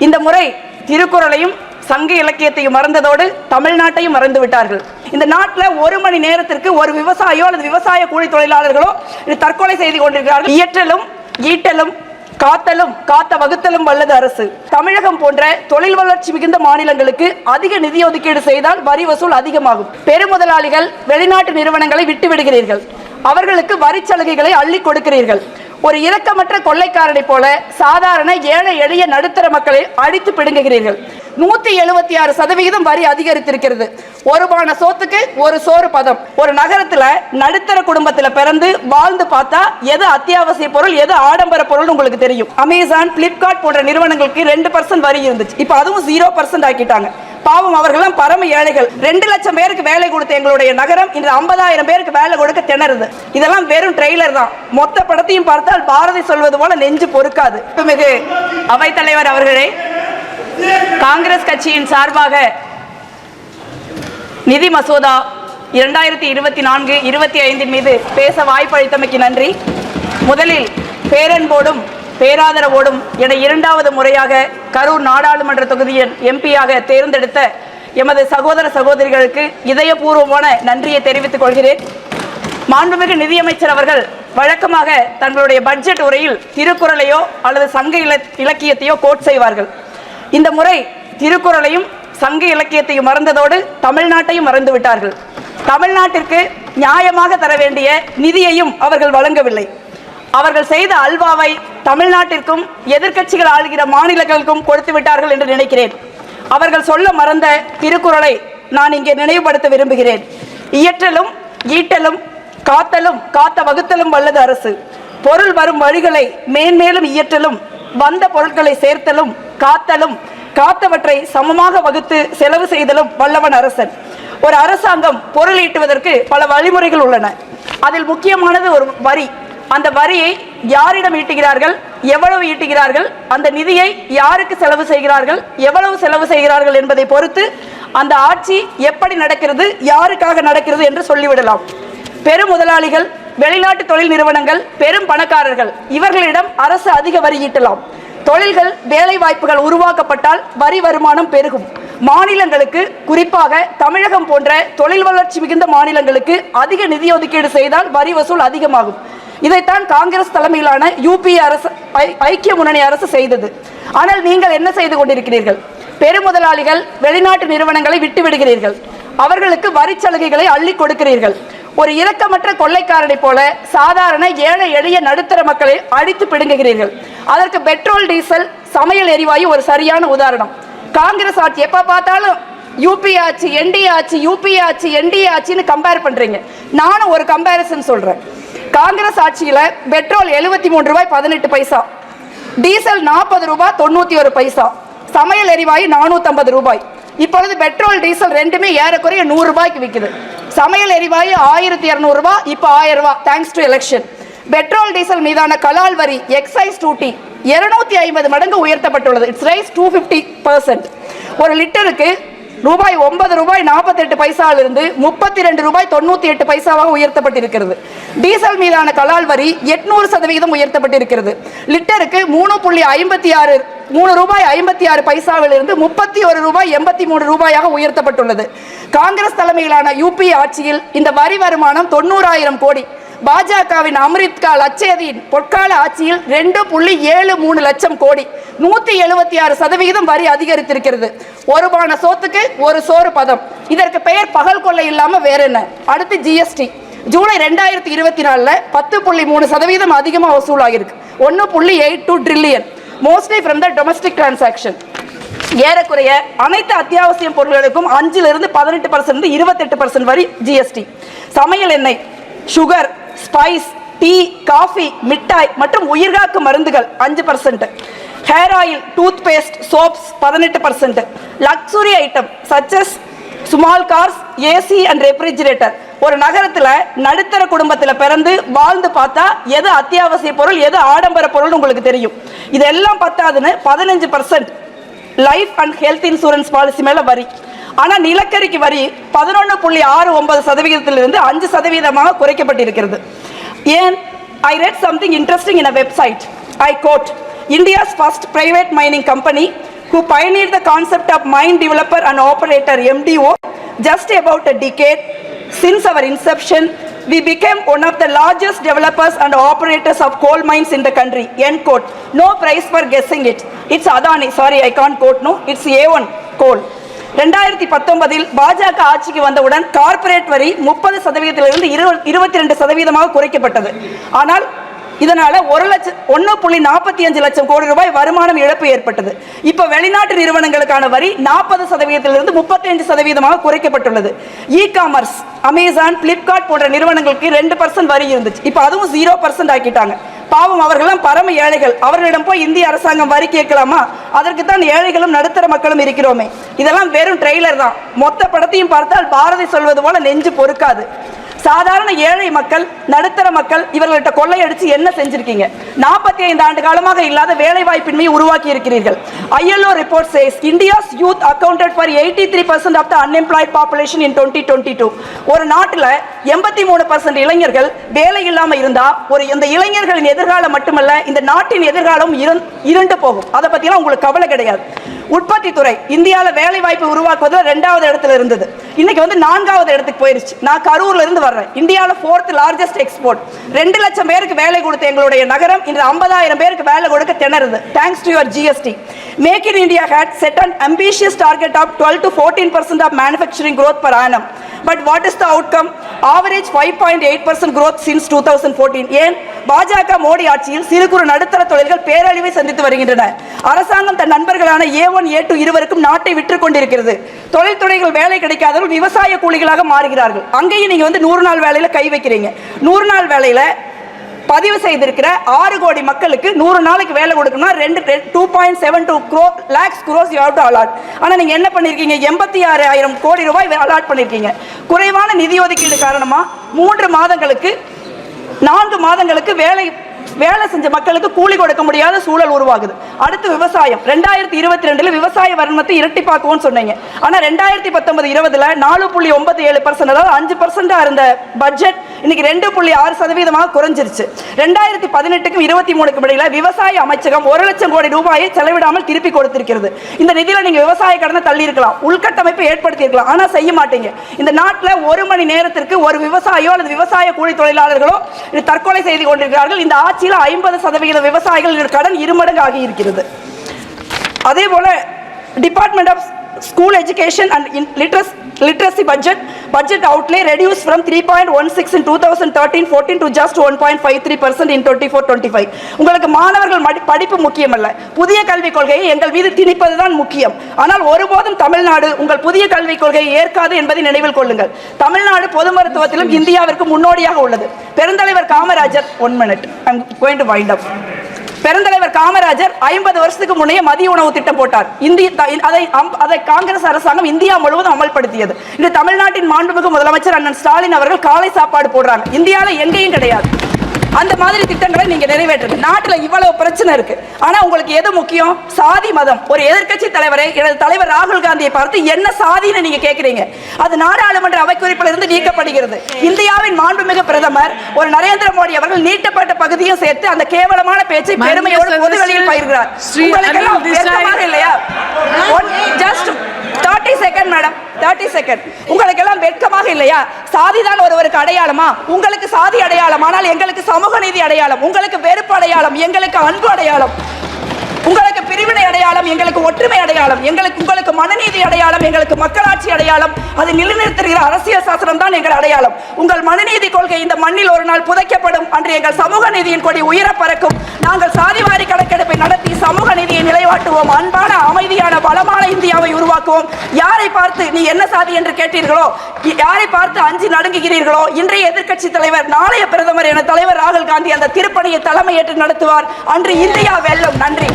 இந்த முறை திருக்குறளையும் சங்க இலக்கியத்தையும் மறந்ததோடு தமிழ்நாட்டையும் மறந்து விட்டார்கள். இந்த நாட்டில் ஒரு மணி நேரத்திற்கு ஒரு விவசாயியோ அல்லது விவசாய கூலி தொழிலாளர்களோ தற்கொலை செய்து கொண்டிருக்கிறார்கள். இயற்றலும் ஈட்டலும் காத்தலும் காத்த வகுத்தலும் வல்லது அரசு. தமிழகம் போன்ற தொழில் வளர்ச்சி மிகுந்த மாநிலங்களுக்கு அதிக நிதி ஒதுக்கீடு செய்தால் வரி வசூல் அதிகமாகும். பெருமுதலாளிகள் வெளிநாட்டு நிறுவனங்களை விட்டுவிடுகிறீர்கள். அவர்களுக்கு வரி சலுகைகளை அள்ளி கொடுக்கிறீர்கள். ஒரு இரக்கமற்ற கொள்ளைக்காரனை போல சாதாரண ஏழை எளிய நடுத்தர மக்களை அடித்து பிடுங்குகிறீர்கள். 176% வரி அதிகரித்திருக்கிறது. ஒரு பான சோத்துக்கு ஒரு சோறு பதம். ஒரு நகரத்துல நடுத்தர குடும்பத்துல பிறந்து வாழ்ந்து பார்த்தா எது அத்தியாவசிய பொருள் எது ஆடம்பர பொருள் உங்களுக்கு தெரியும். அமேசான், பிளிப்கார்ட் போன்ற நிறுவனங்களுக்கு 2% வரி இருந்துச்சு. இப்ப அதுவும் 0% ஆக்கிட்டாங்க. பாவம், அவர்கள் பரம ஏழைகள். 2 லட்சம் பேருக்கு வேலை கொடுத்த எங்களுடைய நகரம் இன்று 50,000 பேருக்கு வேலை கொடுக்க திணறுது. இதெல்லாம் வெறும் ட்ரெய்லர் தான். மொத்த படத்தையும் பார்த்தால் பாரதி சொல்வது போல நெஞ்சு பொறுக்காது. மிகு அவைத்தலைவர் அவர்களே, காங்கிரஸ் கட்சியின் சார்பாக நிதி மசோதா 2024-25 மீது பேச வாய்ப்பளித்தமைக்கு நன்றி. முதலில் பேரன்போடும் பேராதரவோடும் என 2வது முறையாக கரூர் நாடாளுமன்ற தொகுதியின் எம்பியாக தேர்ந்தெடுத்த எமது சகோதர சகோதரிகளுக்கு இதயபூர்வமான நன்றியை தெரிவித்துக் கொள்கிறேன். மாண்புமிகு நிதியமைச்சர் அவர்கள் வழக்கமாக தங்களுடைய பட்ஜெட் உரையில் திருக்குறளையோ அல்லது சங்க இலக்கியத்தையோ கோட் செய்வார்கள். இந்த முறை திருக்குறளையும் சங்க இலக்கியத்தையும் மறந்ததோடு தமிழ்நாட்டையும் மறந்து விட்டார்கள். தமிழ்நாட்டிற்கு நியாயமாக தர வேண்டிய நிதியையும் அவர்கள் வழங்கவில்லை. அவர்கள் செய்த அல்வாவை தமிழ்நாட்டிற்கும் எதிர்க்கட்சிகள் ஆளுகிற மாநிலங்களுக்கும் கொடுத்து விட்டார்கள் என்று நினைக்கிறேன். அவர்கள் சொல்ல மறந்த திருக்குறளை நான் இங்கே நினைவுபடுத்த விரும்புகிறேன். இயற்றலும் ஈட்டலும் காத்தலும் காத்த வகுத்தலும் வல்லது அரசு. பொருள் வரும் வழிகளை மேன்மேலும் இயற்றலும் வந்த பொருட்களை சேர்த்தலும் காத்தலும் காத்தவற்றை சமமாக வகுத்து செலவு செய்தலும் வல்லவன் அரசன். ஒரு அரசாங்கம் பொருள் ஈட்டுவதற்கு பல வழிமுறைகள் உள்ளன. அதில் முக்கியமானது ஒரு வரி. அந்த வரியை யாரிடம் ஈட்டுகிறார்கள், எவ்வளவு ஈட்டுகிறார்கள், அந்த நிதியை யாருக்கு செலவு செய்கிறார்கள், எவ்வளவு செலவு செய்கிறார்கள் என்பதை பொறுத்து அந்த ஆட்சி எப்படி நடக்கிறது, யாருக்காக நடக்கிறது என்று சொல்லிவிடலாம். பெரும் முதலாளிகள், வெளிநாட்டு தொழில் நிறுவனங்கள், பெரும் பணக்காரர்கள் இவர்களிடம் அரசு அதிக வரி ஈட்டலாம். தொழில்கள், வேலை வாய்ப்புகள் உருவாக்கப்பட்டால் வரி வருமானம் பெருகும். மாநிலங்களுக்கு, குறிப்பாக தமிழகம் போன்ற தொழில் வளர்ச்சி மிகுந்த மாநிலங்களுக்கு அதிக நிதி ஒதுக்கீடு செய்தால் வரி வசூல் அதிகமாகும். இதைத்தான் காங்கிரஸ் தலைமையிலான யூபிஏ அரசு, ஐக்கிய முன்னணி அரசு செய்தது. ஆனால் நீங்கள் என்ன செய்து கொண்டிருக்கிறீர்கள்? பெருமுதலாளிகள், வெளிநாட்டு நிறுவனங்களை விட்டுவிடுகிறீர்கள். அவர்களுக்கு வரி சலுகைகளை அள்ளி கொடுக்கிறீர்கள். ஒரு இரக்கமற்ற கொள்ளைக்காரனை போல சாதாரண ஏழை எளிய நடுத்தர மக்களை அடித்து பிடுங்குகிறீர்கள். அதற்கு பெட்ரோல், டீசல், சமையல் எரிவாயு ஒரு சரியான உதாரணம். காங்கிரஸ் ஆட்சி எப்ப பார்த்தாலும் யூபி ஆட்சி, என்டிஏ ஆட்சி, யூபிஏ ஆட்சி, என்டிஏ ஆட்சின்னு கம்பேர் பண்றீங்க. நானும் ஒரு கம்பேரிசன் சொல்றேன். காங்கிரஸ் ஆட்சியில பெட்ரோல் 73 ரூபாய் 18 பைசா, டீசல் 40 ரூபாய் 91 பைசா, சமையல் எரிவாயு 450 ரூபாய். இப்பொழுது பெட்ரோல், டீசல் ரெண்டுமே ஏறக்குறைய 100 ரூபாய்க்கு விற்குது. சமையல் எரிவாயு 1200 ரூபாய், இப்போ 1000 ரூபாய், thanks to election. Petrol, diesel மீதான கலால் வரி, எக்ஸைஸ் டியூட்டி 250 மடங்கு உயர்த்தப்பட்டுள்ளது. It's rice 250%. ஒரு லிட்டருக்கு ரூபாய் 9 ரூபாய் 48 பைசாவிலிருந்து 32 ரூபாய் 98 பைசாவாக உயர்த்தப்பட்டிருக்கிறது. டீசல் மீதான கலால் வரி 800% உயர்த்தப்பட்டிருக்கிறது. லிட்டருக்கு 3 ரூபாய் 56 பைசாவிலிருந்து 31 ரூபாய் 83 ரூபாயாக உயர்த்தப்பட்டுள்ளது. காங்கிரஸ் தலைமையிலான யூபிஏ ஆட்சியில் இந்த வரி வருமானம் 90,000 கோடி. பாஜகவின் அமிர்த்கால் அச்சேதியின் பொற்கால ஆட்சியில் 2.73 லட்சம் கோடி. 176% வரி அதிகரித்திருக்கிறது. ஒரு பான சோத்துக்கு ஒரு சோறு பதம். இதற்கு பெயர் பகல் கொள்ளை இல்லாம வேற என்ன? அடுத்து ஜிஎஸ்டி. ஜூலை 2024 10.3% அதிகமாக வசூலாகிருக்கு. 1.82 trillion, mostly from the domestic transaction. ஏறக்குறைய அனைத்து அத்தியாவசிய பொருட்களுக்கும் 5% 18% 28% வரி ஜிஎஸ்டி. சமையல் எண்ணெய், சுகர், ஸ்பைஸ், டீ, காஃபி, மிட்டாய் மற்றும் உயிர்காக்கு மருந்துகள் 5%. Hair oil, tooth paste, soaps 18%. Luxury item such as small cars, AC and refrigerator. ஒரு நகரத்தில் நடுத்தர குடும்பத்தில் பிறந்து வாழ்ந்து பார்த்தா எது அத்தியாவசிய பொருள் எது ஆடம்பர பொருள் உங்களுக்கு தெரியும். இதெல்லாம் பத்தாதுன்னு 15% life and health insurance policy மேல வரி. ஆனால் நிலக்கரிக்கு வரி 11.69%இலிருந்து 5% குறைக்கப்பட்டிருக்கிறது. ஏன்? I read something interesting in a website. I quote, India's first private mining company who pioneered the concept of mine developer and operator MDO just about a decade since our inception. We became one of the largest developers and operators of coal mines in the country. End quote. No prize for guessing it. It's Adani. Sorry, I can't quote. No, it's A1 coal. 2019 பாஜக ஆட்சிக்கு வந்தவுடன் corporate வரி 30% 22% குறைக்கப்பட்டது. ஆனால் இதனால 1.45 லட்சம் கோடி ரூபாய் வருமானம் இழப்பு ஏற்பட்டது. இப்ப வெளிநாட்டு நிறுவனங்களுக்கான வரி 40% 35% குறைக்கப்பட்டுள்ளது. இ காமர்ஸ் அமேசான், பிளிப்கார்ட் போன்ற நிறுவனங்களுக்கு 2% வரி இருந்துச்சு. இப்ப அதுவும் 0% ஆக்கிட்டாங்க. பாவம், அவர்களெல்லாம் பரம ஏழைகள். அவர்களிடம் போய் இந்திய அரசாங்கம் வரி கேட்கலாமா? அதற்கு தான் ஏழைகளும் நடுத்தர மக்களும் இருக்கிறோமே. இதெல்லாம் வெறும் ட்ரெய்லர் தான். மொத்த படத்தையும் பார்த்தால் பாரதி சொல்வது போல நெஞ்சு பொறுக்காது. சாதாரண ஏழை மக்கள், நடுத்தர மக்கள் இவர்கள்ட்ட கொள்ளையடிச்சு என்ன செஞ்சிருக்கீங்க? 45 ஆண்டு காலமாக இல்லாத வேலை வாய்ப்பின்மையை உருவாக்கி இருக்கிறீர்கள். ILO report says India's youth accounted for 83% of the unemployed population in 2022. ஒரு நாட்டில் 83% இளைஞர்கள் வேலை இல்லாம இருந்தா இந்த இளைஞர்களின் எதிர்காலம் மட்டுமல்ல, இந்த நாட்டின் எதிர்காலம் இருண்டு போகும். அதை பத்திலாம் உங்களுக்கு கவலை கிடையாது. உற்பத்தி துறை இந்தியாவில் வேலை வாய்ப்பு உருவாக்குவதில் 2வது இடத்துல இருந்தது. இன்னைக்கு 4வது இடத்துக்கு போயிருச்சு. நான் கரூர்ல இருந்து வர்றேன். இந்தியாவில் 4th largest எக்ஸ்போர்ட். 2 லட்சம் பேருக்கு வேலை கொடுத்த எங்களுடைய நகரம் இன்று 50,000 பேருக்கு வேலை கொடுக்க திணறுது. Thanks to your GST. Make in India had set an ambitious target of 12 to 14% of manufacturing growth per annum. But what is the outcome? Average 5.8% growth since 2014. ஏன்? பாஜக மோடி ஆட்சியில் சிறு குறு நடுத்தர தொழில்கள் பேரழிவை சந்தித்து வருகின்றன. அரசாங்கம் தன் நண்பர்களான A1 A2 இருவருக்கும் நாட்டை விற்று கொண்டிருக்கிறது. தொழில்துறைகள் வேலை கிடைக்காதவர்கள் விவசாய கூலிகளாக மாறுகிறார்கள். அங்கேயும் நீங்க 100 நாள் வேலையில கை வைக்கிறீங்க. 100 நாள் வேலையில பதிவு செய்திருக்கிற 6 கோடி மக்களுக்கு 100 நாளைக்கு வேலை கொடுக்கணும்னா 2.72 lakhs crores you have to allot. ஆனா நீங்க என்ன பண்ணிருக்கீங்க? 86,000 கோடி ரூபாய் அலாட் பண்ணிருக்கீங்க. குறைவான நிதி ஒதுக்கீடு காரணமா 4 மாதங்களுக்கு வேலை செஞ்ச மக்களுக்கு கூலி கொடுக்க முடியாத சூழல் உருவாகுது. அடுத்து விவசாயம். 2022 விவசாய வருமானத்தை இரட்டிப்பாக்குவோம்னு சொன்னீங்க. ஆனா 2019-20 4.97%, அதாவது 5% இருந்த பட்ஜெட் இன்னைக்கு 2.6% குறைஞ்சிருச்சு. 2018க்கும் 23க்கும் இடையில விவசாய அமைச்சகம் 1 லட்சம் கோடி ரூபாயை செலவிடாமல் திருப்பி கொடுத்திருக்கிறது. இந்த நிதியில நீங்க விவசாய கடனை தள்ளி இருக்கலாம், உள்கட்டமைப்பை ஏற்படுத்தி இருக்கலாம், ஆனா செய்ய மாட்டீங்க. இந்த நாட்டில் 1 மணி நேரத்திற்கு ஒரு விவசாயியோ அல்லது விவசாய கூலி தொழிலாளர்களோ தற்கொலை செய்து கொண்டிருக்கிறார்கள். இந்த ஆட்சியில் 50% விவசாயிகள் கடன் 2 மடங்கு ஆகி இருக்கிறது. அதே போல department of school education and literacy budget outlay reduced from 3.16 in 2013-14 to just 1.53% in 24-25. உங்களுக்கு மாணவர்கள் படிப்பு முக்கியமல்ல, புதிய கல்விக் கொள்கையை எங்கள் மீது திணிப்பதுதான் முக்கியம். ஆனால் ஒருபோதும் தமிழ்நாடு உங்கள் புதிய கல்விக் கொள்கையை ஏற்காது என்பதை நினைவில் கொள்ளுங்கள். தமிழ்நாடு பொது மருத்துவத்திலும் இந்தியாவிற்கு முன்னோடியாக உள்ளது. பெருந்தலைவர் Kamarajar 1 minute, I'm going to wind up. பெருந்தலைவர் காமராஜர் 50 வருஷத்துக்கு முன்னே மதிய உணவு திட்டம் போட்டார். அதை காங்கிரஸ் அரசாங்கம் இந்தியா முழுவதும் அமல்படுத்தியது. இந்த தமிழ்நாட்டின் மாண்புமிகு முதலமைச்சர் அண்ணன் ஸ்டாலின் அவர்கள் காலை சாப்பாடு போடுறாங்க. இந்தியாவில் எங்கேயும் கிடையாது. அந்த மாதிரி திட்டங்களை நீங்க நிறைவேற்றுங்க. நாட்டில் இவ்வளவு பிரச்சனை இருக்கு, ஆனா உங்களுக்கு எது முக்கியம்? சாதி மதம். ஒரு எதிர்க்கட்சி தலைவரை, எனது தலைவர் ராகுல் காந்தியை பார்த்து என்ன சாதின்னு நீங்க கேட்கிறீங்க? அது நாடாளுமன்ற அவைக்குறிப்பில் இருந்து நீக்கப்படுகிறது. இந்தியாவின் மாண்புமிகு பிரதமர் ஒரு நரேந்திர மோடி அவர்கள் நீட்டப்பட்ட பகுதியும் சேர்த்து அந்த கேவலமான பேச்சை பெருமையோடு பொதுவெளியில் பயிர்கிறார். உங்களுக்கு எல்லாம் வெட்கமாக இல்லையா? Just 30 second madam, 30 second. உங்களுக்கு எல்லாம் வெட்கமாக இல்லையா? சாதிதான் ஒருவருக்கு அடையாளமா? உங்களுக்கு சாதி அடையாளம், ஆனால் எங்களுக்கு சமூக நீதி அடையாளம். உங்களுக்கு வெறுப்பு அடையாளம், எங்களுக்கு அன்பு அடையாளம். உங்களுக்கு பிரிவினை அடையாளம், எங்களுக்கு ஒற்றுமை அடையாளம். உங்களுக்கு மனநீதி அடையாளம், எங்களுக்கு மக்களாட்சி அடையாளம். அதை நிலைநிறுத்துகிற அரசியல் சாசனம் தான் எங்கள் அடையாளம். உங்கள் மனநீதி கொள்கை இந்த மண்ணில் ஒரு நாள் புதைக்கப்படும். அன்று எங்கள் சமூக நீதியின் கொடி உயர பறக்கும். நாங்கள் சாதிவாரி கணக்கெடுப்பை நடத்தி சமூக நீதியை நிலைவாட்டுவோம். அன்பான, அமைதியான, வளமான இந்தியாவை உருவாக்குவோம். யாரை பார்த்து நீ என்ன சாதி என்று கேட்டீர்களோ, யாரை பார்த்து அஞ்சு நடுங்குகிறீர்களோ, இன்றைய எதிர்க்கட்சி தலைவர், நாளைய பிரதமர் என தலைவர் ராகுல் காந்தி அந்த திருப்பணியை தலைமையேற்று நடத்துவார். அன்று இந்தியா வெல்லும். நன்றி.